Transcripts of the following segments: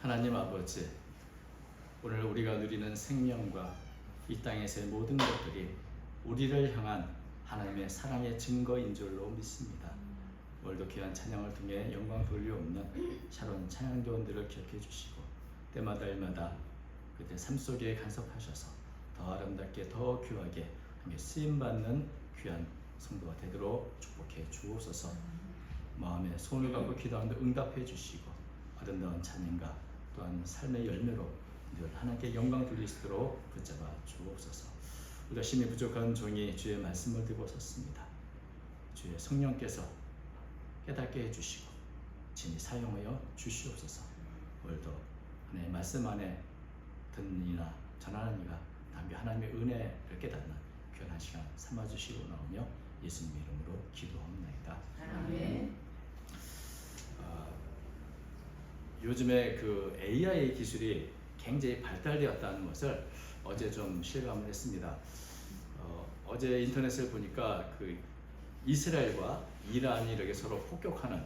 하나님 아버지, 오늘 우리가 누리는 생명과 이 땅에서의 모든 것들이 우리를 향한 하나님의 사랑의 증거인 줄로 믿습니다. 오늘도 귀한 찬양을 통해 영광 돌려옵는 샤론 찬양대원들을 기억해 주시고 때마다 일마다 그때 삶 속에 간섭하셔서 더 아름답게 더 귀하게 쓰임받는 귀한 성도가 되도록 축복해 주옵소서. 마음에 손을 갖고 기도하는데 응답해 주시고 아름다운 찬양과 또한 삶의 열매로 늘 하나님께 영광 돌릴 수 있도록 붙잡아 주옵소서. 우리가 심히 부족한 종이 주의 말씀을 들고 섰습니다. 주의 성령께서 깨닫게 해주시고 친히 사용하여 주시옵소서. 오늘도 하나님의 말씀 안에 듣는 이나 전하는 이가 담비 하나님의 은혜를 깨닫는 귀한 한 시간 삼아주시고 나오며 예수님 이름으로 기도합니다. 아멘. 요즘에 그 AI 기술이 굉장히 발달되었다는 것을 어제 좀 실감을 했습니다. 어제 인터넷을 보니까 그 이스라엘과 이란이 이렇게 서로 폭격하는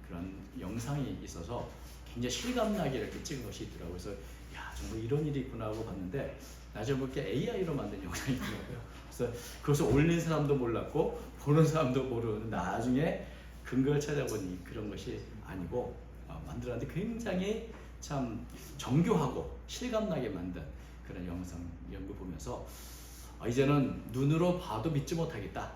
그런 영상이 있어서 굉장히 실감나게 이렇게 찍은 것이 있더라고요. 그래서 야, 정말 이런 일이 있구나 하고 봤는데 나중에 볼게 AI로 만든 영상이더라고요. 그래서 그것을 올린 사람도 몰랐고 보는 사람도 모르는 나중에 근거를 찾아보니 그런 것이 아니고 만들었는데 굉장히 참 정교하고 실감나게 만든 그런 영상 연구 보면서 이제는 눈으로 봐도 믿지 못하겠다.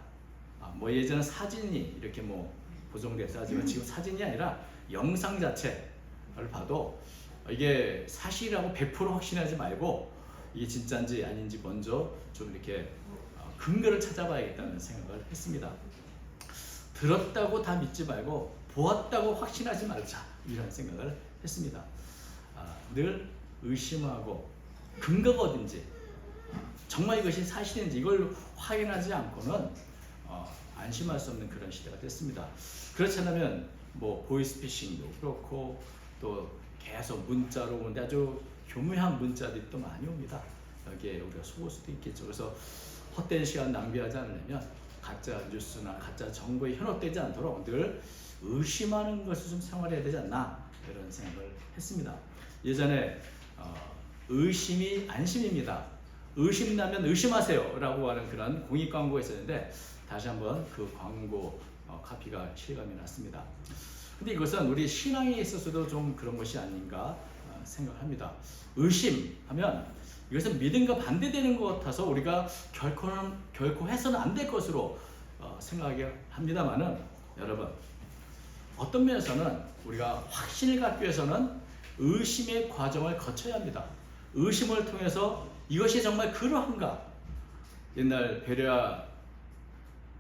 뭐 예전에 사진이 이렇게 뭐 보정돼서 하지만 지금 사진이 아니라 영상 자체를 봐도 이게 사실이라고 100% 확신하지 말고 이게 진짜인지 아닌지 먼저 좀 이렇게 근거를 찾아봐야겠다는 생각을 했습니다. 들었다고 다 믿지 말고 보았다고 확신하지 말자 이런 생각을 했습니다. 늘 의심하고 근거가 어딘지 정말 이것이 사실인지 이걸 확인하지 않고는 안심할 수 없는 그런 시대가 됐습니다. 그렇지 않으면 뭐 보이스피싱도 그렇고 또 계속 문자로 오는데 아주 교묘한 문자들이 또 많이 옵니다. 여기에 우리가 속을 수도 있겠죠. 그래서 헛된 시간 낭비하지 않으려면 가짜 뉴스나 가짜 정보에 현혹되지 않도록 늘 의심하는 것을 좀 생활해야 되지 않나 이런 생각을 했습니다. 예전에 의심이 안심입니다. 의심나면 의심하세요 라고 하는 그런 공익 광고가 있었는데 다시 한번 그 광고 카피가 실감이 났습니다. 근데 이것은 우리 신앙에 있어서도 좀 그런 것이 아닌가 생각합니다. 의심하면 이것은 믿음과 반대되는 것 같아서 우리가 결코 해서는 안 될 것으로 생각합니다만은 여러분 어떤 면에서는 우리가 확신을 갖기 위해서는 의심의 과정을 거쳐야 합니다. 의심을 통해서 이것이 정말 그러한가? 옛날 베레아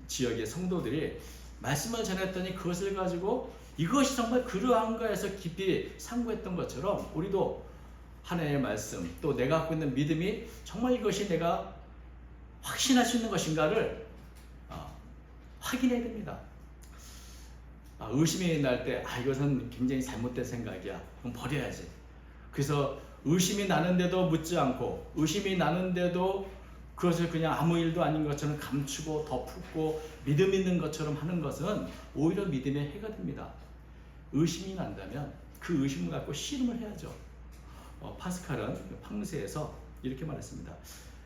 지역의 성도들이 말씀을 전했더니 그것을 가지고 이것이 정말 그러한가 해서 깊이 상고했던 것처럼 우리도 하나님의 말씀 또 내가 갖고 있는 믿음이 정말 이것이 내가 확신할 수 있는 것인가를 확인해야 됩니다. 의심이 날 때 이것은 굉장히 잘못된 생각이야. 그럼 버려야지. 그래서 의심이 나는데도 묻지 않고 의심이 나는데도 그것을 그냥 아무 일도 아닌 것처럼 감추고 덮고 믿음 있는 것처럼 하는 것은 오히려 믿음의 해가 됩니다. 의심이 난다면 그 의심을 갖고 씨름을 해야죠. 파스칼은 팡세에서 이렇게 말했습니다.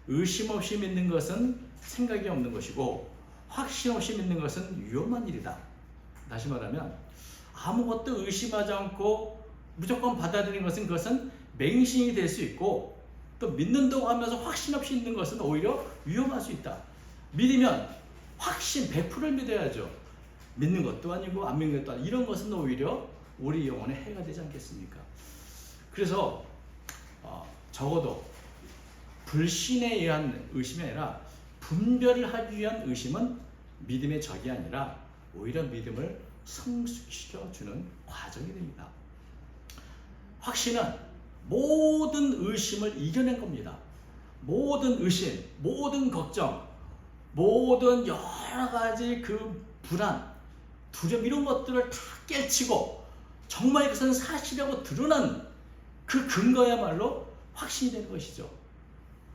의심 없이 믿는 것은 생각이 없는 것이고 확신 없이 믿는 것은 위험한 일이다. 다시 말하면 아무것도 의심하지 않고 무조건 받아들이는 것은 그것은 맹신이 될 수 있고 또 믿는다고 하면서 확신 없이 있는 것은 오히려 위험할 수 있다. 믿으면 확신 100%를 믿어야죠. 믿는 것도 아니고 안 믿는 것도 아니고 이런 것은 오히려 우리 영혼에 해가 되지 않겠습니까? 그래서 적어도 불신에 의한 의심이 아니라 분별을 하기 위한 의심은 믿음의 적이 아니라 오히려 믿음을 성숙시켜주는 과정이 됩니다. 확신은 모든 의심을 이겨낸 겁니다. 모든 의심, 모든 걱정, 모든 여러 가지 그 불안, 두려움 이런 것들을 다 깨치고 정말 그것은 사실이라고 드러난 그 근거야말로 확신이 되는 것이죠.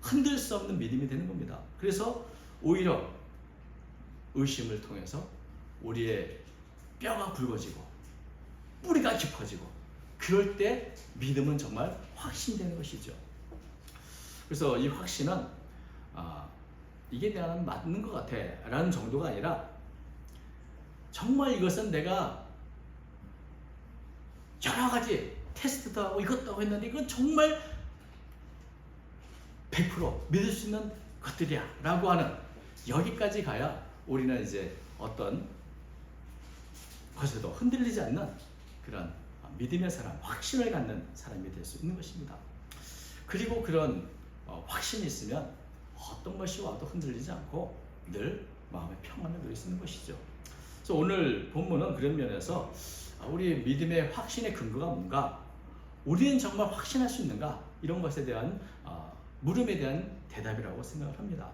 흔들 수 없는 믿음이 되는 겁니다. 그래서 오히려 의심을 통해서 우리의 뼈가 굵어지고 뿌리가 깊어지고 그럴 때 믿음은 정말 확신되는 것이죠. 그래서 이 확신은 이게 나는 맞는 것 같아 라는 정도가 아니라 정말 이것은 내가 여러 가지 테스트도 하고 이것도 하고 했는데 이건 정말 100% 믿을 수 있는 것들이야 라고 하는, 여기까지 가야 우리는 이제 어떤 것에도 흔들리지 않는 그런 믿음의 사람, 확신을 갖는 사람이 될 수 있는 것입니다. 그리고 그런 확신이 있으면 어떤 것이 와도 흔들리지 않고 늘 마음의 평안을 누릴 수 있는 것이죠. 그래서 오늘 본문은 그런 면에서 우리 믿음의 확신의 근거가 뭔가, 우리는 정말 확신할 수 있는가, 이런 것에 대한 물음에 대한 대답이라고 생각을 합니다.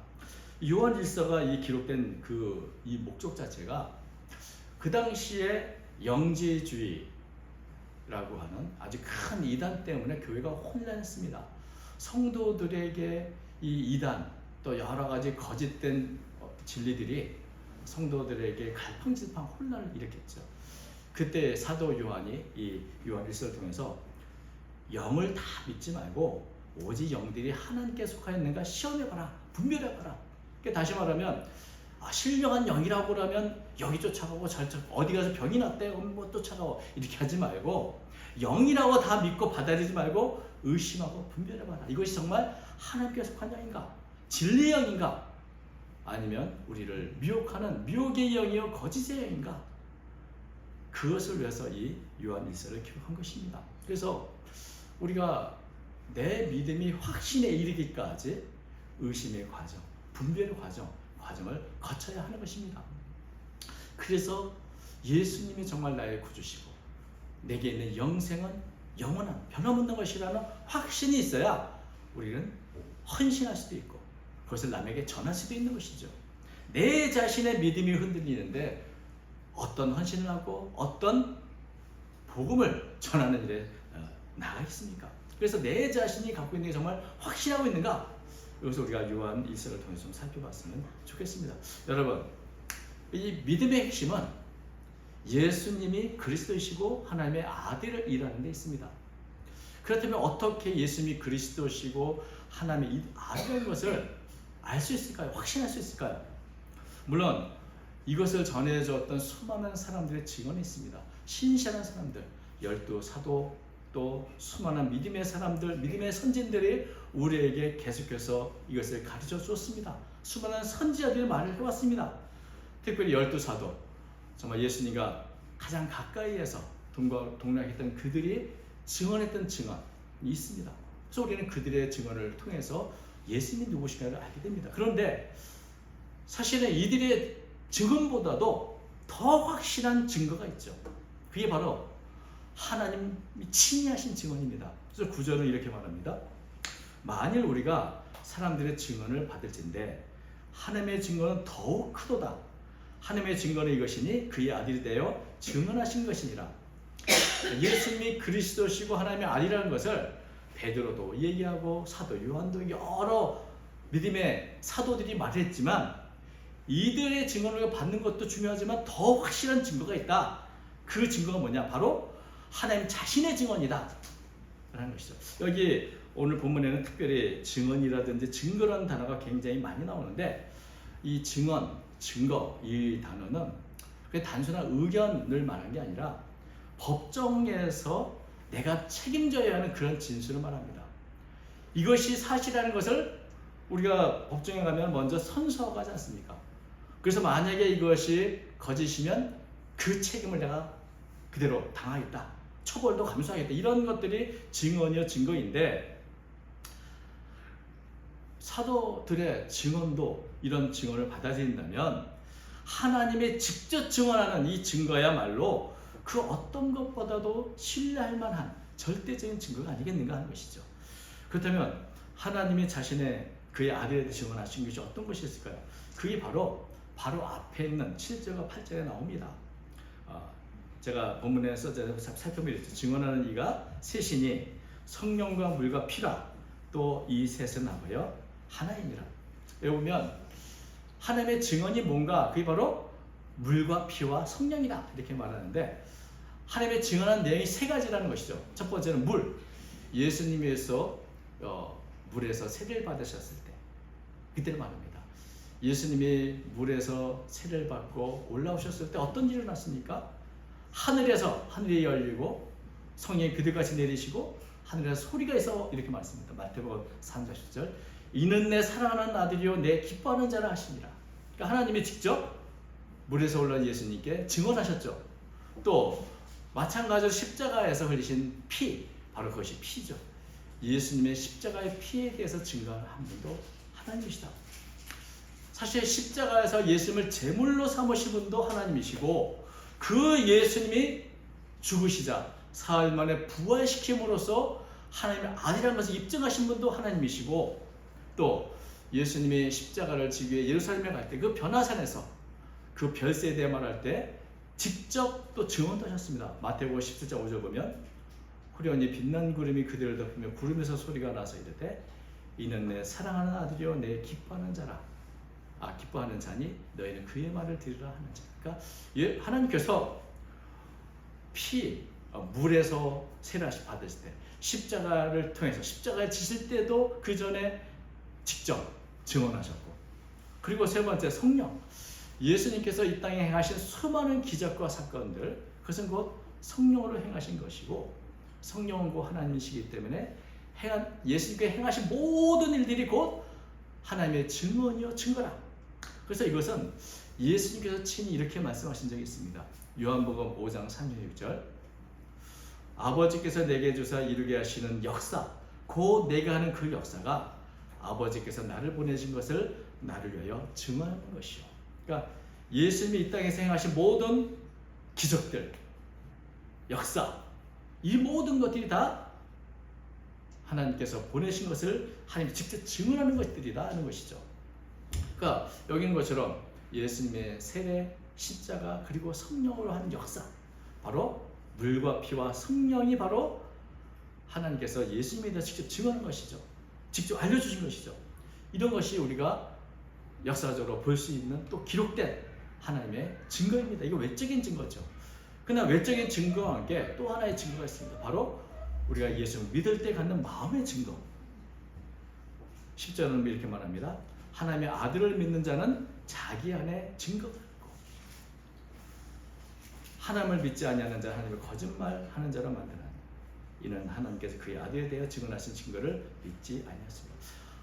요한일서가 이 기록된 이 목적 자체가 그 당시에 영지주의라고 하는 아주 큰 이단 때문에 교회가 혼란했습니다. 성도들에게 이 이단 또 여러 가지 거짓된 진리들이 성도들에게 갈팡질팡 혼란을 일으켰죠. 그때 사도 요한이 이 요한일서를 통해서 영을 다 믿지 말고 오직 영들이 하나님께 속하였는가 시험해봐라, 분별해봐라. 다시 말하면 신령한 영이라고 하면 여기 쫓아가고 어디 가서 병이 났대 뭐 쫓아가고 이렇게 하지 말고, 영이라고 다 믿고 받아들이지 말고 의심하고 분별해봐라. 이것이 정말 하나님께 속한 영인가, 진리의 영인가, 아니면 우리를 미혹하는 미혹의 영이요 거짓의 영인가, 그것을 위해서 이 요한일서를 기록한 것입니다. 그래서 우리가 내 믿음이 확신에 이르기까지 의심의 과정, 분별의 과정을 거쳐야 하는 것입니다. 그래서 예수님이 정말 나의 구주시고 내게 있는 영생은 영원한 변함없는 것이라는 확신이 있어야 우리는 헌신할 수도 있고 그것을 남에게 전할 수도 있는 것이죠. 내 자신의 믿음이 흔들리는데 어떤 헌신을 하고 어떤 복음을 전하는 일에 나가겠습니까? 그래서 내 자신이 갖고 있는 게 정말 확신하고 있는가? 여기서 우리가 요한 일서를 통해서 좀 살펴봤으면 좋겠습니다. 여러분, 이 믿음의 핵심은 예수님이 그리스도이시고 하나님의 아들을 일하는 데 있습니다. 그렇다면 어떻게 예수님이 그리스도시고 하나님의 아들인 것을 알 수 있을까요? 확신할 수 있을까요? 물론 이것을 전해줬던 수많은 사람들의 증언이 있습니다. 신실한 사람들, 12 사도, 또 수많은 믿음의 사람들, 믿음의 선진들이 우리에게 계속해서 이것을 가르쳐 줬습니다. 수많은 선지자들이 말을 해왔습니다. 특별히 12 사도, 정말 예수님과 가장 가까이에서 동락했던 그들이 증언했던 증언이 있습니다. 그래서 우리는 그들의 증언을 통해서 예수님이 누구신가를 알게 됩니다. 그런데 사실은 이들의 증언보다도 더 확실한 증거가 있죠. 그게 바로 하나님이 친히 하신 증언입니다. 그래서 구절은 이렇게 말합니다. 만일 우리가 사람들의 증언을 받을진대 하나님의 증거는 더욱 크도다. 하나님의 증거는 이것이니 그의 아들이 되어 증언하신 것이니라. 예수님이 그리스도시고 하나님의 아들이라는 것을 베드로도 얘기하고 사도 요한도 여러 믿음의 사도들이 말했지만 이들의 증언을 받는 것도 중요하지만 더 확실한 증거가 있다. 그 증거가 뭐냐? 바로 하나님 자신의 증언이다 라는 것이죠. 여기 오늘 본문에는 특별히 증언이라든지 증거라는 단어가 굉장히 많이 나오는데 이 증언, 증거 이 단어는 단순한 의견을 말하는 게 아니라 법정에서 내가 책임져야 하는 그런 진술을 말합니다. 이것이 사실이라는 것을 우리가 법정에 가면 먼저 선서하고 하지 않습니까? 그래서 만약에 이것이 거짓이면 그 책임을 내가 그대로 당하겠다. 처벌도 감수하겠다. 이런 것들이 증언이요 증거인데 사도들의 증언도 이런 증언을 받아들인다면 하나님의 직접 증언하는 이 증거야말로 그 어떤 것보다도 신뢰할 만한 절대적인 증거가 아니겠는가 하는 것이죠. 그렇다면 하나님이 자신의 그의 아들에 대해 증언하신 것이 어떤 것이 있을까요? 그게 바로 앞에 있는 7절과 8절에 나옵니다. 제가 본문에서 살펴보겠죠. 증언하는 이가 셋이니 성령과 물과 피라. 또 이 셋은 나고요 하나이니라. 여기 보면 하나님의 증언이 뭔가 그게 바로 물과 피와 성령이다 이렇게 말하는데 하나님의 증언한 내용이 세 가지라는 것이죠. 첫 번째는 물. 예수님께서 물에서 세례를 받으셨을 때 그때를 말합니다. 예수님이 물에서 세례를 받고 올라오셨을 때 어떤 일이 일어났습니까? 하늘에서 하늘이 열리고 성령이 그들같이 내리시고 하늘에서 소리가 있어 이렇게 말씀합니다. 마태복음 3장 10절 이는 내 사랑하는 아들이요 내 기뻐하는 자라 하시니라. 그러니까 하나님이 직접 물에서 올라온 예수님께 증언하셨죠. 또 마찬가지로 십자가에서 흘리신 피, 바로 그것이 피죠. 예수님의 십자가의 피에 대해서 증거한 분도 하나님이시다. 사실 십자가에서 예수님을 제물로 삼으신 분도 하나님이시고 그 예수님이 죽으시자 사흘 만에 부활시킴으로써 하나님의 아들이라는 것을 입증하신 분도 하나님이시고 또 예수님이 십자가를 지기 위해 예루살렘에 갈 때 그 변화산에서 그 별세에 대해 말할 때 직접 또 증언도 하셨습니다. 마태복음 17장 5절 보면 후련히 빛난 구름이 그들을 덮으며 구름에서 소리가 나서 이르되 이는 내 사랑하는 아들이요 내 기뻐하는 자라. 기뻐하는 자니 너희는 그의 말을 들으라 하는 자. 그러니까 하나님께서 물에서 세례를 받으실 때 십자가를 통해서 십자가에 지실 때도 그 전에 직접 증언하셨고 그리고 세 번째 성령. 예수님께서 이 땅에 행하신 수많은 기적과 사건들 그것은 곧 성령으로 행하신 것이고 성령은 곧 하나님이시기 때문에 예수님께 행하신 모든 일들이 곧 하나님의 증언이요 증거라. 그래서 이것은 예수님께서 친히 이렇게 말씀하신 적이 있습니다. 요한복음 5장 3절 6절 아버지께서 내게 주사 이루게 하시는 역사 곧 내가 하는 그 역사가 아버지께서 나를 보내신 것을 나를 위하여 증언하는 것이요. 그러니까 예수님이 이 땅에서 행하신 모든 기적들, 역사, 이 모든 것들이 다 하나님께서 보내신 것을 하나님이 직접 증언하는 것들이다 하는 것이죠. 그러니까 여기 있는 것처럼 예수님의 세례, 십자가 그리고 성령으로 한 역사, 바로 물과 피와 성령이 바로 하나님께서 예수님에 대해 직접 증언한 것이죠. 직접 알려주신 것이죠. 이런 것이 우리가 역사적으로 볼 수 있는 또 기록된 하나님의 증거입니다. 이거 외적인 증거죠. 그러나 외적인 증거와 함께 또 하나의 증거가 있습니다. 바로 우리가 예수를 믿을 때 갖는 마음의 증거. 10절은 이렇게 말합니다. 하나님의 아들을 믿는 자는 자기 안에 증거가 있고 하나님을 믿지 아니하는 자 하나님을 거짓말하는 자로 만드나니 이는 하나님께서 그의 아들에 대하여 증언하신 증거를 믿지 아니하였습니다.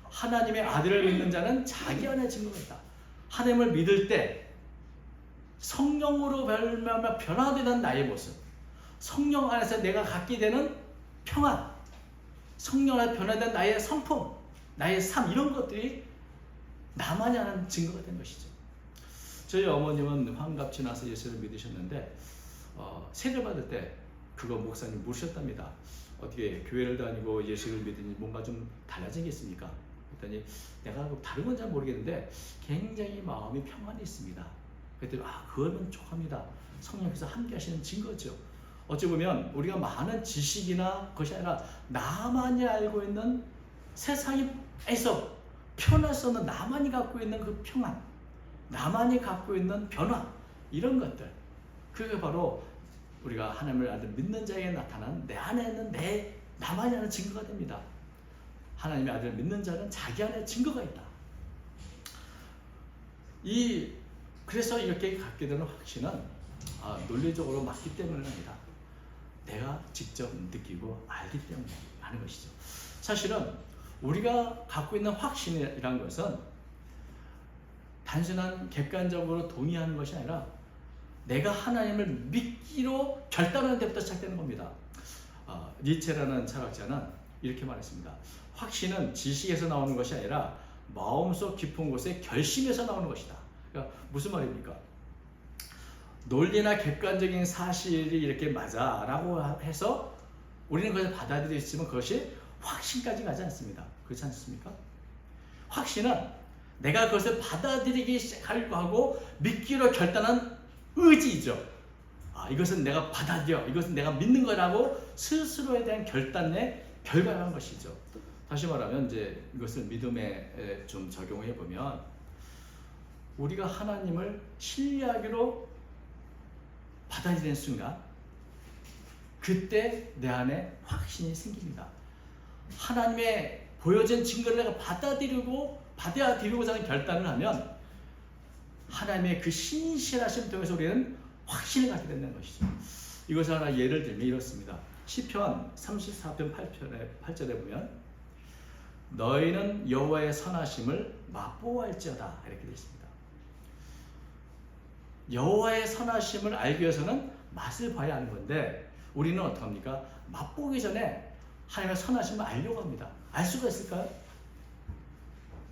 하나님의 아들을 믿는 자는 자기 안에 증거가 있다. 하나님을 믿을 때 성령으로 변화되는 나의 모습, 성령 안에서 내가 갖게 되는 평안, 성령 안에 변화된 나의 성품, 나의 삶 이런 것들이 나만이 아는 증거가 된 것이죠. 저희 어머님은 환갑 지나서 예수를 믿으셨는데 세례 받을 때 그거 목사님 물으셨답니다. 어떻게 교회를 다니고 예수를 믿으니 뭔가 좀 달라진 게 있습니까? 그랬더니 내가 다른 건 잘 모르겠는데 굉장히 마음이 평안이 있습니다. 그랬더니 그거는 족합니다. 성령께서 함께 하시는 증거죠. 어찌 보면 우리가 많은 지식이나 것이 아니라 나만이 알고 있는 세상에서 표현할 수 없는 나만이 갖고 있는 그 평안, 나만이 갖고 있는 변화 이런 것들 그게 바로 우리가 하나님을 아들 믿는 자에게 나타난 내 안에 있는 나만이 아는 증거가 됩니다. 하나님의 아들을 믿는 자는 자기 안에 증거가 있다. 그래서 이렇게 갖게 되는 확신은 논리적으로 맞기 때문은 아니다. 내가 직접 느끼고 알기 때문에 하는 것이죠. 사실은 우리가 갖고 있는 확신이라는 것은 단순한 객관적으로 동의하는 것이 아니라 내가 하나님을 믿기로 결단하는 데부터 시작되는 겁니다. 니체라는 철학자는 이렇게 말했습니다. 확신은 지식에서 나오는 것이 아니라 마음속 깊은 곳의 결심에서 나오는 것이다. 그러니까 무슨 말입니까? 논리나 객관적인 사실이 이렇게 맞아라고 해서 우리는 그것을 받아들일 수 있지만 그것이 확신까지 가지 않습니다. 그렇지 않습니까? 확신은 내가 그것을 받아들이기 시작하려고 하고 믿기로 결단한 의지이죠. 이것은 내가 받아들여, 이것은 내가 믿는 거라고 스스로에 대한 결단의 결과라는 것이죠. 다시 말하면 이제 이것을 믿음에 좀 적용해 보면 우리가 하나님을 신뢰하기로 받아들이는 순간 그때 내 안에 확신이 생깁니다. 하나님의 보여진 증거를 내가 받아들이고자 하는 결단을 하면 하나님의 그 신실하심 통해서 우리는 확신을 갖게 된다는 것이죠. 이것을 하나 예를 들면 이렇습니다. 시편 34편 8절에 보면 너희는 여호와의 선하심을 맛보아할지어다 이렇게 되어 있습니다. 여호와의 선하심을 알기 위해서는 맛을 봐야 하는 건데 우리는 어떡합니까? 맛보기 전에 하나님의 선하심을 알려고 합니다. 알 수가 있을까요?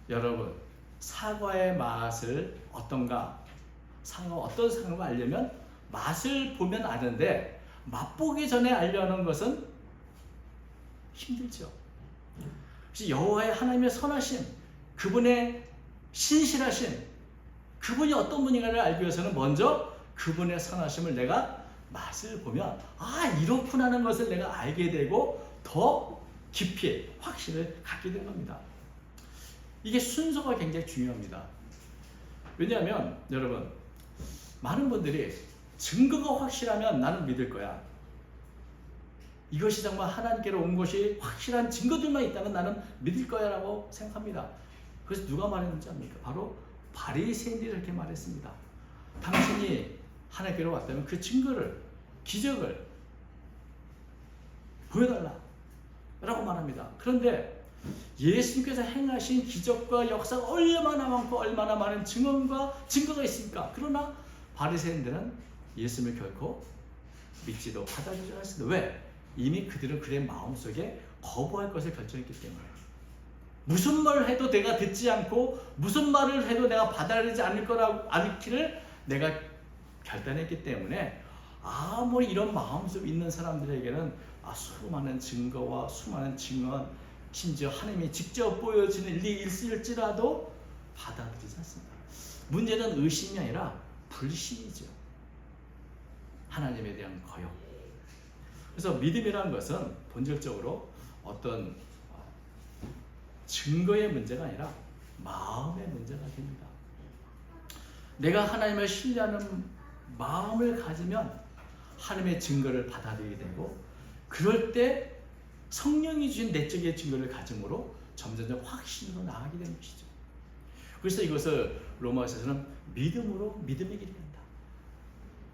여러분, 사과의 맛을 어떤가? 어떤 사과가 알려면 맛을 보면 아는데 맛보기 전에 알려는 것은 힘들죠. 그래서 여호와의 하나님의 선하심, 그분의 신실하심, 그분이 어떤 분인가를 알기 위해서는 먼저 그분의 선하심을 내가 맛을 보면 이렇구나 하는 것을 내가 알게 되고 더 깊이 확신을 갖게 된 겁니다. 이게 순서가 굉장히 중요합니다. 왜냐하면 여러분, 많은 분들이 증거가 확실하면 나는 믿을 거야. 이것이 정말 하나님께로 온 것이 확실한 증거들만 있다면 나는 믿을 거야 라고 생각합니다. 그래서 누가 말했는지 압니까? 바로 바리새인들이 이렇게 말했습니다. 당신이 하나님께로 왔다면 그 증거를, 기적을 보여달라 라고 말합니다. 그런데 예수님께서 행하신 기적과 역사가 얼마나 많고 얼마나 많은 증거가 있습니까? 그러나 바리새인들은 예수님을 결코 믿지도 받아들이지 않았습니다. 왜? 이미 그들은 그의 마음속에 거부할 것을 결정했기 때문에. 무슨 말을 해도 내가 듣지 않고 무슨 말을 해도 내가 받아들이지 않기를 내가 결단했기 때문에 아무리 이런 마음속 있는 사람들에게는 수많은 증거와 수많은 증언, 심지어 하나님이 직접 보여주는 일이 있을지라도 받아들이지 않습니다. 문제는 의심이 아니라 불신이죠. 하나님에 대한 거역. 그래서 믿음이라는 것은 본질적으로 어떤 증거의 문제가 아니라 마음의 문제가 됩니다. 내가 하나님을 신뢰하는 마음을 가지면 하나님의 증거를 받아들이게 되고, 그럴 때 성령이 주신 내적의 증거를 가짐으로 점점 확신으로 나아가게 되는 것이죠. 그래서 이것을 로마서에서는 믿음으로 믿음의 길이 된다.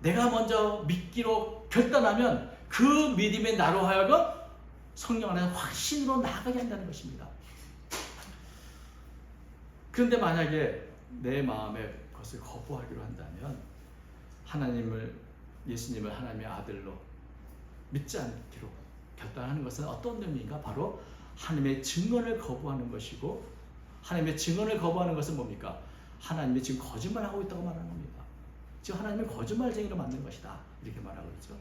내가 먼저 믿기로 결단하면 그 믿음이 나로 하여금 성령 안에 확신으로 나아가게 한다는 것입니다. 그런데 만약에 내 마음에 그것을 거부하기로 한다면 예수님을 하나님의 아들로 믿지 않기로 결단하는 것은 어떤 의미인가? 바로 하나님의 증언을 거부하는 것이고, 하나님의 증언을 거부하는 것은 뭡니까? 하나님이 지금 거짓말하고 있다고 말하는 겁니다. 지금 하나님을 거짓말쟁이로 만든 것이다, 이렇게 말하고 있죠.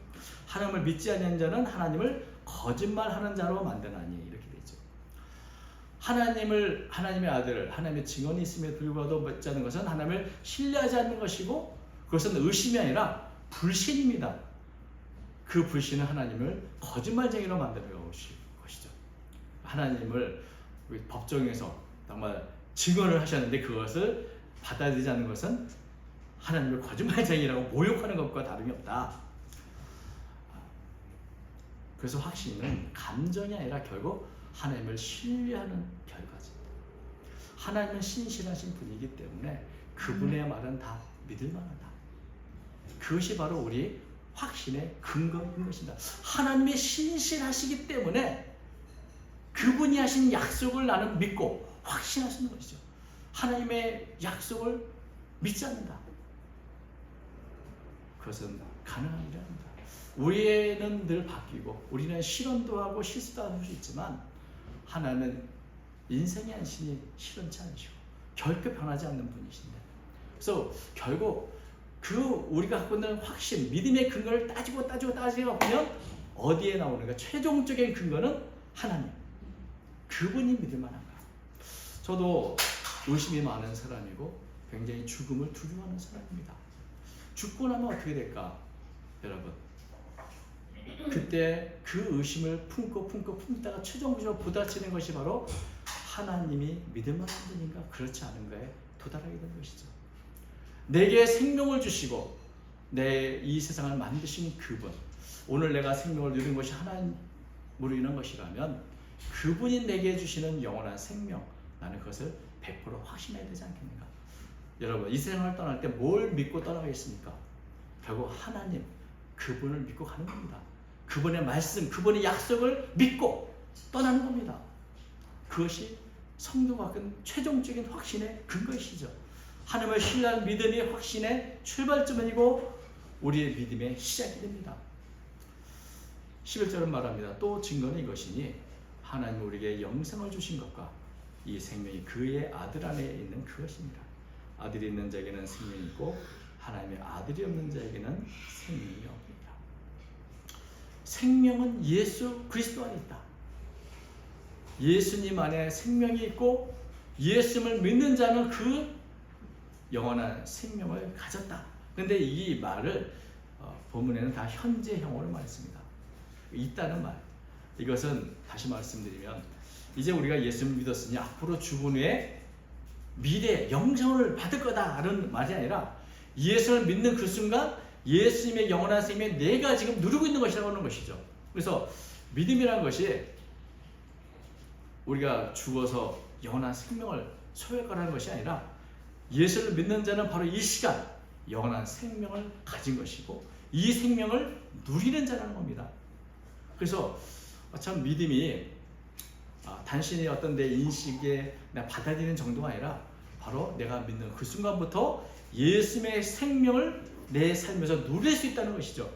하나님을 믿지 않는 자는 하나님을 거짓말하는 자로 만드나니, 이렇게 되죠. 하나님의 아들을, 하나님의 증언이 있음에 불구하고 믿지 않는 것은 하나님을 신뢰하지 않는 것이고, 그것은 의심이 아니라 불신입니다. 그 불신은 하나님을 거짓말쟁이로 만드는 것이죠. 하나님을 법정에서 정말 증언을 하셨는데 그것을 받아들이지 않는 것은 하나님을 거짓말쟁이라고 모욕하는 것과 다름이 없다. 그래서 확신은 감정이 아니라 결국 하나님을 신뢰하는 결과입니다. 하나님은 신실하신 분이기 때문에 그분의 말은 다 믿을 만하다. 그것이 바로 우리 확신의 근거인 것입니다. 하나님이 신실하시기 때문에 그분이 하신 약속을 나는 믿고 확신하시는 것이죠. 하나님의 약속을 믿지 않는다. 그것은 가능한 일이 아닙니다. 우리는 늘 바뀌고 우리는 실언도 하고 실수도 할 수 있지만 하나님은 인생의 안신이 실현치 않으시고 결코 변하지 않는 분이신데, 그래서 결국 우리가 갖고 있는 확신, 믿음의 근거를 따지고 보면 어디에 나오는가? 최종적인 근거는 하나님. 그분이 믿을 만한가? 저도 의심이 많은 사람이고 굉장히 죽음을 두려워하는 사람입니다. 죽고 나면 어떻게 될까? 여러분, 그때 그 의심을 품다가 최종적으로 부딪히는 것이 바로 하나님이 믿을 만한 분인가 그렇지 않은가에 도달하게 되는 것이죠. 내게 생명을 주시고 내 이 세상을 만드신 그분, 오늘 내가 생명을 누린 것이 하나님으로 인한 것이라면 그분이 내게 주시는 영원한 생명, 나는 그것을 100% 확신해야 되지 않겠는가? 여러분, 이 세상을 떠날 때 뭘 믿고 떠나겠습니까? 결국 하나님, 그분을 믿고 가는 겁니다. 그분의 말씀, 그분의 약속을 믿고 떠나는 겁니다. 그것이 성도가 갖는 최종적인 확신의 근거이시죠. 하나님을 신뢰하는 믿음이 확신의 출발점이고 우리의 믿음의 시작이 됩니다. 11절은 말합니다. 또 증거는 이것이니 하나님 우리에게 영생을 주신 것과 이 생명이 그의 아들 안에 있는 그것입니다. 아들이 있는 자에게는 생명이 있고 하나님의 아들이 없는 자에게는 생명이 없습니다. 생명은 예수 그리스도 안에 있다. 예수님 안에 생명이 있고 예수님을 믿는 자는 그 영원한 생명을 가졌다. 그런데 이 말을 본문에는 다 현재형으로 말했습니다. 있다는 말. 이것은 다시 말씀드리면 이제 우리가 예수님을 믿었으니 앞으로 죽은 후에 미래 영생을 받을 거다라는 말이 아니라 예수를 믿는 그 순간 예수님의 영원한 생명이 내가 지금 누리고 있는 것이라고 하는 것이죠. 그래서 믿음이라는 것이 우리가 죽어서 영원한 생명을 소유할 거라는 것이 아니라 예수를 믿는 자는 바로 이 시간 영원한 생명을 가진 것이고 이 생명을 누리는 자라는 겁니다. 그래서 참 믿음이 단순히 어떤 내 인식에 내가 받아들이는 정도가 아니라 바로 내가 믿는 그 순간부터 예수님의 생명을 내 삶에서 누릴 수 있다는 것이죠.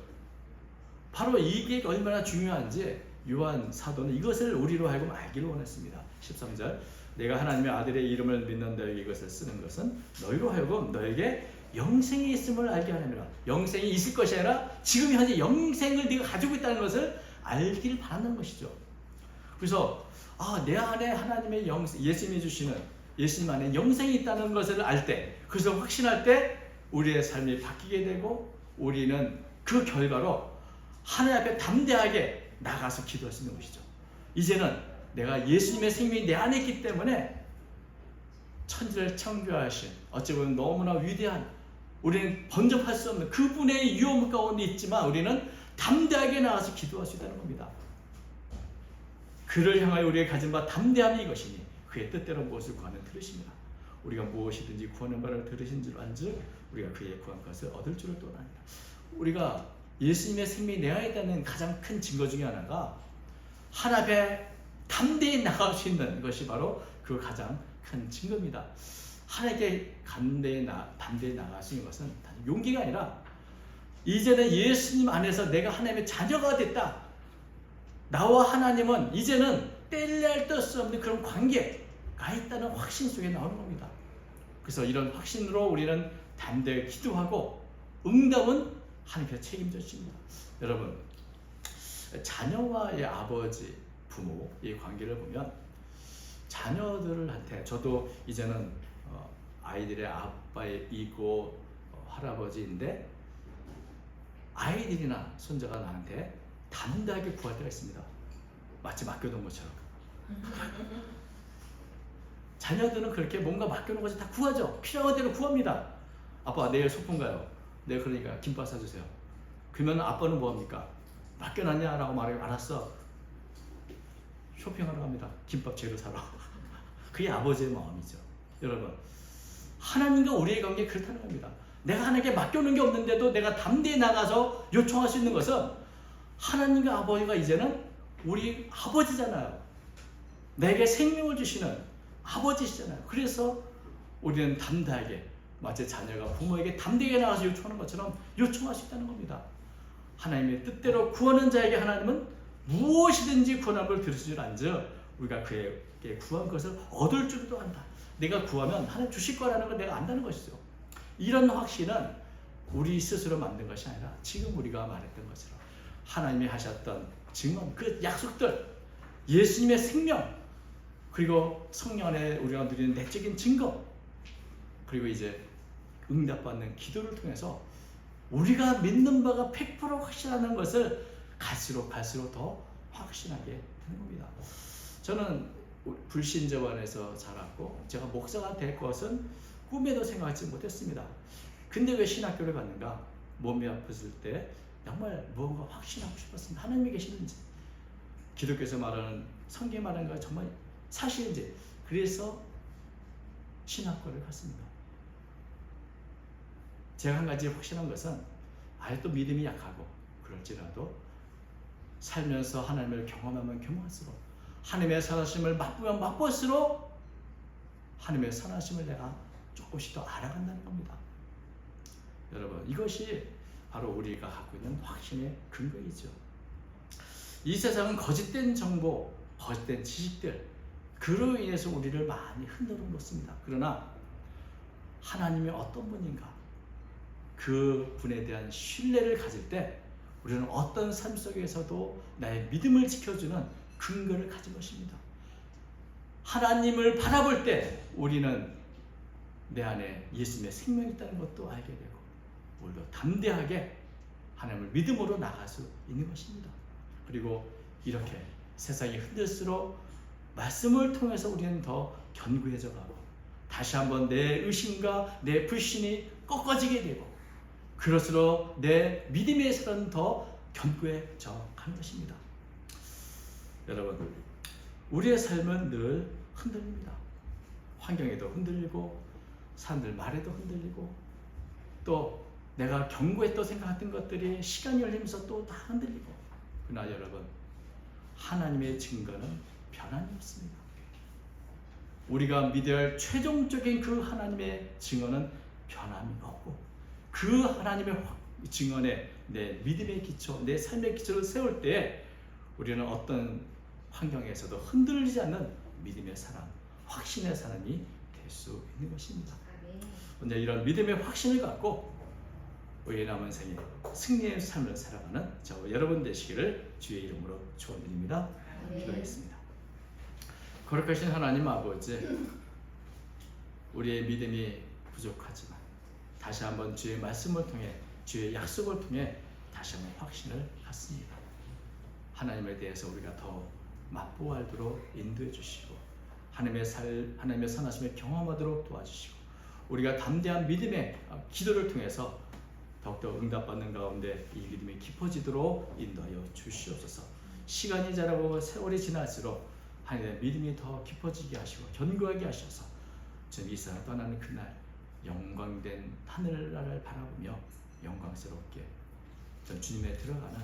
바로 이게 얼마나 중요한지 요한 사도는 이것을 우리로 하여금 알기를 원했습니다. 13절 내가 하나님의 아들의 이름을 믿는 너에게 이것을 쓰는 것은 너희로 하여금 너에게 영생이 있음을 알게 하느니라. 영생이 있을 것이 아니라 지금 현재 영생을 네가 가지고 있다는 것을 알기를 바라는 것이죠. 그래서 내 안에 하나님의 영생, 예수님이 주시는 예수님 안에 영생이 있다는 것을 알 때, 그것을 확신할 때 우리의 삶이 바뀌게 되고 우리는 그 결과로 하나님 앞에 담대하게 나가서 기도할 수 있는 것이죠. 이제는 내가 예수님의 생명이 내 안에 있기 때문에 천지를 창조하신 어찌 보면 너무나 위대한 우리는 번쩍할 수 없는 그분의 위험 가운데 있지만 우리는 담대하게 나가서 기도할 수 있다는 겁니다. 그를 향하여 우리의 가진 바 담대함이 이것이니 그의 뜻대로 무엇을 구하면 들으십니다. 우리가 무엇이든지 구하는 바를 들으신 줄 안즉 우리가 그의 구한 것을 얻을 줄을 또 아나니라. 우리가 예수님의 생명이 내 안에 있다는 가장 큰 증거 중에 하나가 하나님 앞에 담대히 나갈 수 있는 것이 바로 그 가장 큰 증거입니다. 하나님께 담대히 나갈 수 있는 것은 용기가 아니라 이제는 예수님 안에서 내가 하나님의 자녀가 됐다. 나와 하나님은 이제는 뗄래야 뗄 수 없는 그런 관계가 있다는 확신 속에 나오는 겁니다. 그래서 이런 확신으로 우리는 담대히 기도하고 응답은 하나님께서 책임져 주십니다. 여러분, 자녀와의 아버지, 부모 이 관계를 보면 자녀들한테 저도 이제는 아이들의 아빠이고 할아버지인데 아이들이나 손자가 나한테 담대하게 구할 때가 있습니다. 마치 맡겨둔 것처럼. 자녀들은 그렇게 뭔가 맡겨놓은 것을 다 구하죠. 필요한 대로 구합니다. 아빠 내일 소풍 가요. 내가 그러니까 김밥 사주세요. 그러면 아빠는 뭐합니까? 맡겨놨냐? 라고 말해요. 알았어. 쇼핑하러 갑니다. 김밥 재료 사러. 그게 아버지의 마음이죠. 여러분, 하나님과 우리의 관계 그렇다는 겁니다. 내가 하나님께 맡겨놓은 게 없는데도 내가 담대히 나가서 요청할 수 있는 것은 하나님과 아버지가 이제는 우리 아버지잖아요. 내게 생명을 주시는 아버지시잖아요. 그래서 우리는 담대하게 마치 자녀가 부모에게 담대하게 나가서 요청하는 것처럼 요청할 수 있다는 겁니다. 하나님의 뜻대로 구하는 자에게 하나님은 무엇이든지 구하는 걸 들으실 줄 안즉 우리가 그에게 구한 것을 얻을 줄도 안다. 내가 구하면 하나님 주실 거라는 걸 내가 안다는 것이죠. 이런 확신은 우리 스스로 만든 것이 아니라 지금 우리가 말했던 것처럼 하나님이 하셨던 증언, 그 약속들, 예수님의 생명, 그리고 성령 안에 우리가 누리는 내적인 증거, 그리고 이제 응답받는 기도를 통해서 우리가 믿는 바가 100% 확실하는 것을 갈수록 더 확신하게 되는 겁니다. 저는 불신자원 안에서 자랐고 제가 목사가 될 것은 꿈에도 생각하지 못했습니다. 근데 왜 신학교를 갔는가? 몸이 아팠을 때 정말 무언가 확신하고 싶었습니다. 하나님이 계시는지, 기독교에서 말하는, 성경에 말하는 거 정말 사실인지. 그래서 신학과를 갔습니다. 제가 한 가지 확신한 것은 아직도 믿음이 약하고 그럴지라도 살면서 하나님을 경험하면 경험할수록, 하나님의 선하심을 맛보면 맛볼수록 하나님의 선하심을 내가 조금씩 더 알아간다는 겁니다. 여러분, 이것이 바로 우리가 갖고 있는 확신의 근거이죠. 이 세상은 거짓된 정보, 거짓된 지식들, 그로 인해서 우리를 많이 흔들어 놓습니다. 그러나 하나님이 어떤 분인가, 그 분에 대한 신뢰를 가질 때 우리는 어떤 삶 속에서도 나의 믿음을 지켜주는 근거를 가진 것입니다. 하나님을 바라볼 때 우리는 내 안에 예수님의 생명이 있다는 것도 알게 되고, 오히려 담대하게 하나님을 믿음으로 나갈 수 있는 것입니다. 그리고 이렇게 세상이 흔들수록 말씀을 통해서 우리는 더 견고해져 가고, 다시 한번 내 의심과 내 불신이 꺾어지게 되고, 그럴수록 내 믿음의 살은 더 견고해져 가는 것입니다. 여러분, 우리의 삶은 늘 흔들립니다. 환경에도 흔들리고, 사람들 말에도 흔들리고, 또 내가 견고했다고 생각했던 것들이 시간이 흘리면서 또 다 흔들리고. 그러나 여러분, 하나님의 증거는 변함이 없습니다. 우리가 믿어야 할 최종적인 그 하나님의 증언은 변함이 없고, 그 하나님의 증언에 내 믿음의 기초, 내 삶의 기초를 세울 때 우리는 어떤 환경에서도 흔들리지 않는 믿음의 사람, 확신의 사람이 될 수 있는 것입니다. 오늘 이런 믿음의 확신을 갖고 우리의 남은 생에 승리의 삶을 살아가는 저와 여러분 되시기를 주의 이름으로 축원드립니다. 기도하겠습니다. 거룩하신 하나님 아버지, 우리의 믿음이 부족하지만 다시 한번 주의 말씀을 통해, 주의 약속을 통해 다시 한번 확신을 갖습니다. 하나님에 대해서 우리가 더 맛보아 알도록 인도해 주시고, 하나님의 선하심을 경험하도록 도와주시고, 우리가 담대한 믿음의 기도를 통해서 더욱더 응답받는 가운데 이 믿음이 깊어지도록 인도하여 주시옵소서. 시간이 자라고 세월이 지날수록 하나님의 믿음이 더 깊어지게 하시고 견고하게 하셔서 전 이 세상 떠나는 그날 영광된 하늘나라를 바라보며 영광스럽게 전 주님에 들어가는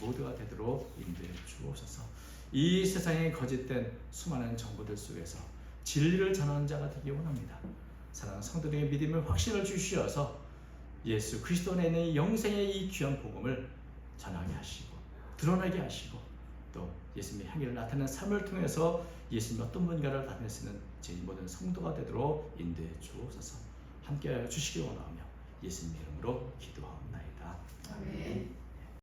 모두가 되도록 인도해 주옵소서. 이 세상에 거짓된 수많은 정보들 속에서 진리를 전하는 자가 되기 원합니다. 사랑하는 성도들에게 믿음의 확신을 주시어서 예수 그리스도 안에 있는 영생의 이 귀한 복음을 전하게 하시고 드러나게 하시고, 또 예수님의 향기를 나타내는 삶을 통해서 예수님이 어떤 분인가를 나타낼 수 있는 저희 모든 성도가 되도록 인도해 주옵소서. 함께하여 주시기 원하며 예수님 이름으로 기도하옵나이다. 아멘.